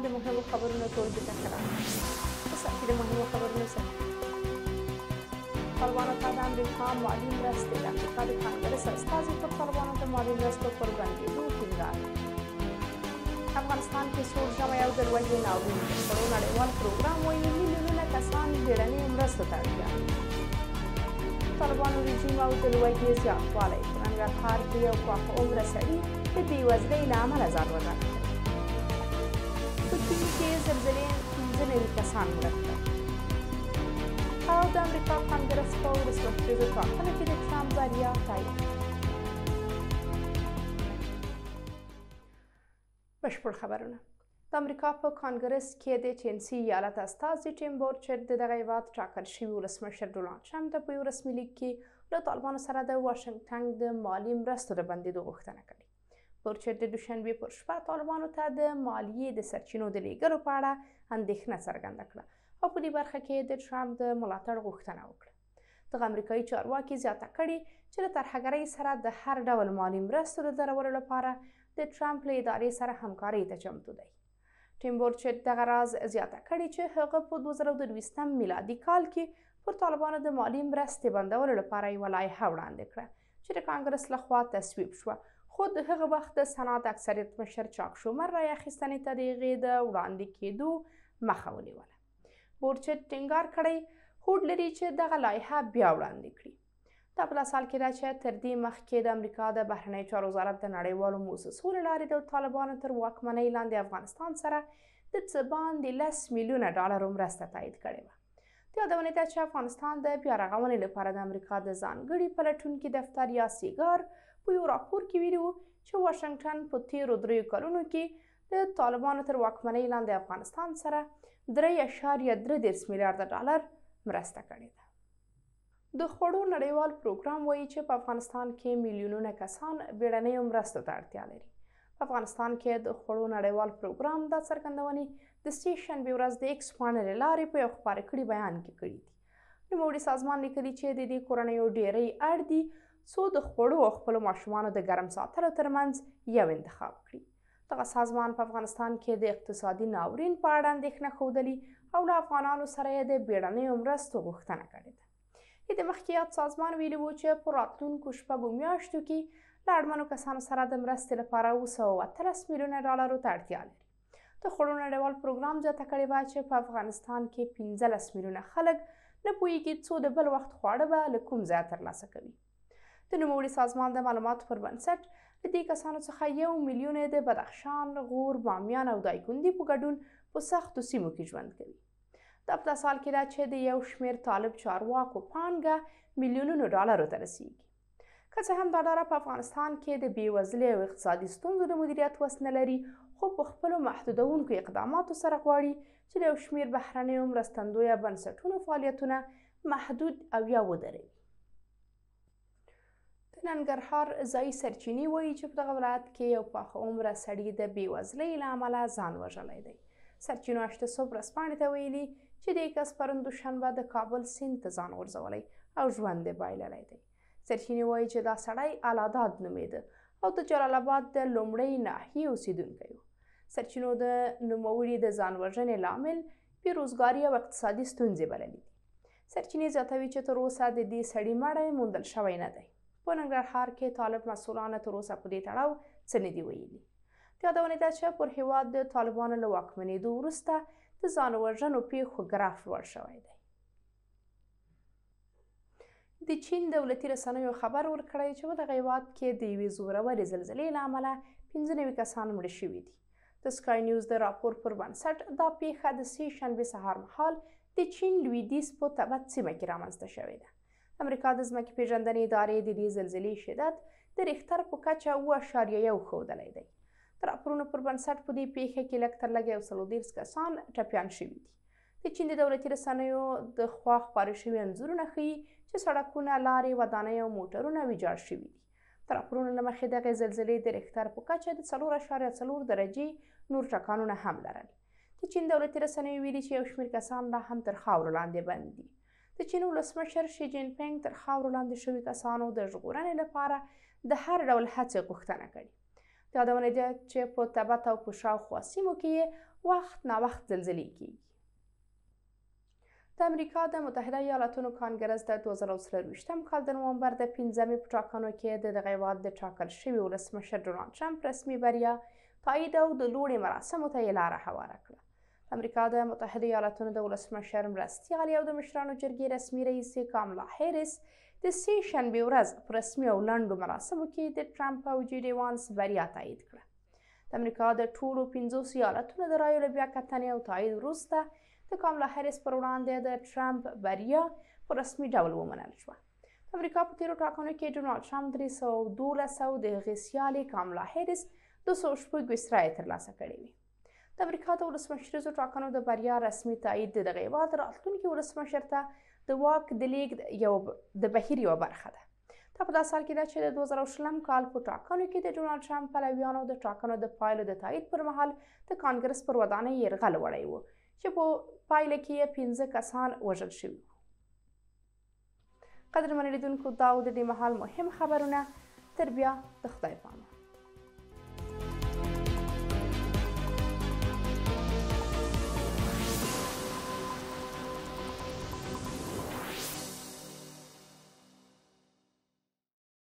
د مهمو خبرونو ټولګي ته ښه راغلاست. په سر کې د مهمو خبرونو څخه طالبانو ته د امریکا مالي مرستې، د امریکا د کانګرس استازي پر طالبانو د مالي مرستو پر بندېدو ټینګار. افغانستان کې سوړ ژمی او د لوږې ناورین د خوړو نړیوال پروګرام وایي میلیونونه کسان بیړنیو مرستو ته اړتیا لري. طالبانو رژیم او د لوږې زیاتوالی په ننګرهار کې یو پاخه عمره سړي د بېوزلۍ له امله ځان وژنه کړی. په چین کې زلزلې 15 کسان مړه کړل. او د امریکا کانګرس په ولسمشریزو ټاکنو کې د ټرمپ بریا تایید. بشپړ خبرونه. د امریکا په کانګرس کې د ټینسي ایالت استازي ټیم بورچر د دغه هېواد ټاکل شوي ولسمشر ډونالډ ټرمپ ته په یو رسمي لیک کې له طالبانو سره د واشنګټن د مالي مرستو د بندېدو غوښتنه کړې. بورچر د دوشنبې پر شپه طالبانو ته د مالیې د سرچینو د لیږلو په اړه اندېښنه څرګنده کړه او په دې برخه کې د ټرمپ د ملاتړ غوښتنه وکړه. دغه امریکایي چارواکي زیاته کړې چې له ترهګرۍ سره د هر ډول مالي مرستو د درولو لپاره د ټرمپ له ادارې سره همکارۍ ته چمتو دی. ټیم بورچر دغه راز زیاته کړې چې هغه په 2022 میلادي کال کې پر طالبانو د مالي مرستې بندولو لپاره یوه لایحه وړاندې کړه چې د کانګرس لخوا تصویب شوه، خو د هغه وخت د سنات اکثریت مشر چاک شومر رایې اخیستنې ته د هغې د وړاندې کېدو مخه ونیوله. بورچر ټینګار کړی هوډ لري چې دغه لایحه بیا وړاندې کړي. دا په داسې حال کې ده چې تر دې مخکې د امریکا د بهرنیو چارو وزارت د نړیوالو موسسو له لارې د طالبانو تر واکمنۍ لاندې افغانستان سره د څه باندې 10 میلیونه ډالرو مرسته تایید کړې وه. د یادونې ده چې افغانستان د بیا رغونې لپاره د امریکا د ځانګړي پلټونکي دفتر یا سیګار په یو راپور کې ویلي وو چې واشنګټن په تېرو 3 کلونو کې د طالبانو تر واکمنۍ لاندې افغانستان سره 3.3 میلیارده ډالر مرسته کړې ده. د خوړو نړیوال پروګرام وایي چې په افغانستان کې میلیونونه کسان بیړنیو مرستو ته اړتیا لري. په افغانستان کې د خوړو نړیوال پروګرام دا څرګندونې د سې شنبې ورځ د ایکس پاڼې له لارې په یو خپاره کړي بیان کې کړي دي. نوموړي سازمان لیکلي چې د دې کورنیو ډیری اړ دي څو د خوړو او خپلو ماشومانو د ګرم ساتلو ترمنځ یو انتخاب کړي. دغه سازمان په افغانستان کې د اقتصادي ناورین په اړه اندېښنه ښودلي او له افغانانو سره یې د بیړنیو مرستو غوښتنه کړې ده. د مخکې یاد سازمان ویلي وو چې په راتلونکو 6 میاشتو کې له اړمنو کسانو سره د مرستې لپاره 213 میلیونه ډالرو ته اړتیا لري. د خوړو نړیوال پروګرام زیاته کړې وه چې په افغانستان کې 15 میلیونه خلک نه پوهېږي څو د بل وخت خواړه به له کوم ځایه ترلاسه کوي. د نوموړي سازمان د معلوماتو پر بنسټ له دې کسانو څخه 1 میلیون د بدخشان، غور، بامیان او دایکنډي په ګډون په سختو سیمو کې ژوند کوي. دا په داسې حال کې ده چې د یو شمېر طالب چارواکو پانګه میلیونونو ډالرو ته رسیږي. که څه هم دا ډله په افغانستان کې د بېوزلۍ او اقتصادي ستونزو د مدیریت وس نه لري، خو په خپلو محدودونکو اقداماتو سره غواړي چې د یو شمېر بهرنیو مرستندویه بنسټونو فعالیتونه محدود او یا ودروي. د ننګرهار ځایي سرچینې وایي چې په دغه ولایت کې یو پاخه عمره سړي د بېوزلۍ له امله ځان وژلی دی. سرچینو هشته صبح ورځپاڼې ته ویلي چې دې کس پرون دوشنبه د کابل سیند ته ځان غورځولی او ژوند یې بایللی دی. سرچینې وایي چې دا سړی الاداد نومېده او د جلال آباد د لومړۍ ناحیې اوسیدونکی و. سرچینو د نوموړي د ځان وژنې لامل بېروزګاري او اقتصادي ستونزې بللي دي. سرچینې زیاتوي چې تر اوسه د دې سړي مړی موندل شوی نه دی. په ننګرهار کې طالب مسؤلانو تر اوسه په دې تړاو څه نه دي ویلي. د یادونې ده چې پر هېواد د طالبانو له واکمنېدو وروسته د ځان وژنو پیښو ګراف لوړ شوی دی. د چین دولتي رسنیو خبر ورکړی چې په دغه هېواد کې د یوې زورورې زلزلې له امله 15 کسان مړه شوي دي. د سکای نیوز د راپور پر بنسټ دا پیښه د سې شنبې سهار مهال د چین لویدیځ په تبت سیمه کې رامنځته شوې ده. امریکا د ځمکې پیژندنې ادارې د دې زلزلې شدت د ریختر په کچه 7.1 ښودلی دی. د راپورونو پر بنسټ په دې پیښه کې لږ تر لږه 130 کسان ټپیان شوي دي. د چین د دولتي رسنیو د خوا خپاره شوي انځورونه ښیي چې سړکونه، لارې، ودانۍ او موټرونه ویجاړ شوي دي. د راپورونو له مخې دغې زلزلې د ریختر په کچه د 4.4 درجې نور ټکانونه هم لرل. د چین دولتي رسنیو ویلي چې یو شمېر کسان لا هم تر خاورو لاندې بند دي. د چین ولسمشر شي جین پینګ تر خاورو لاندې شوي کسانو د ژغورنې لپاره د هر ډول هڅې غوښتنه کړې. د یادونې ده چې په تبت او په شاوخوا سیمو کې یې وخت ناوخت زلزلې کیږي. د امریکا د متحده ایالاتونو کانګرس د 2023 کال د نومبر د 15 په ټاکنو کې د دغه هیواد د ټاکل شوي ولسمشر ډونالډ ټرمپ رسمي بریا تایید او د لوړې مراسمو ته یې لاره هواره کړه. د امریکا د متحده ایالاتونو د ولسمشر مرستیال او د مشرانو جرګې رسمي رئیس کاملا هیریس د سې شنبې ورځ په رسمي او لنډو مراسمو کې د ټرمپ او جي ډي وانس بریا تایید کړه. د امریکا د ټولو 50 ایالتونو د رایو له بیاکتنې او تایید وروسته د کاملا هیریس پر وړاندې د ټرمپ بریا په رسمي ډول ومنل شوه. د امریکا په تیرو ټاکنو کې ډونالډ ټرمپ 312 او د هغې سیالې کاملا هیریس 206 رایې ترلاسه کړې وې. د امریکا د ولسمشریزو ټاکنو د بریا رسمي تایید د دغه هیواد راتلونکي ولسمشر ته د واک د لیږد د بهیر یوه برخه ده. دا په داسې حال کې ده چې د 2020 کال په ټاکنو کې د ډونالډ ټرمپ پلویانو د ټاکنو د پایلو د تایید پر مهال د کانګرس پر ودانۍ یرغل وړی و چې په پایله کې یې 15 کسان وژل شوي وو. قدرمنو لیدونکو دا و د دې مهال مهم خبرونه. تر بیا د خدای پامه.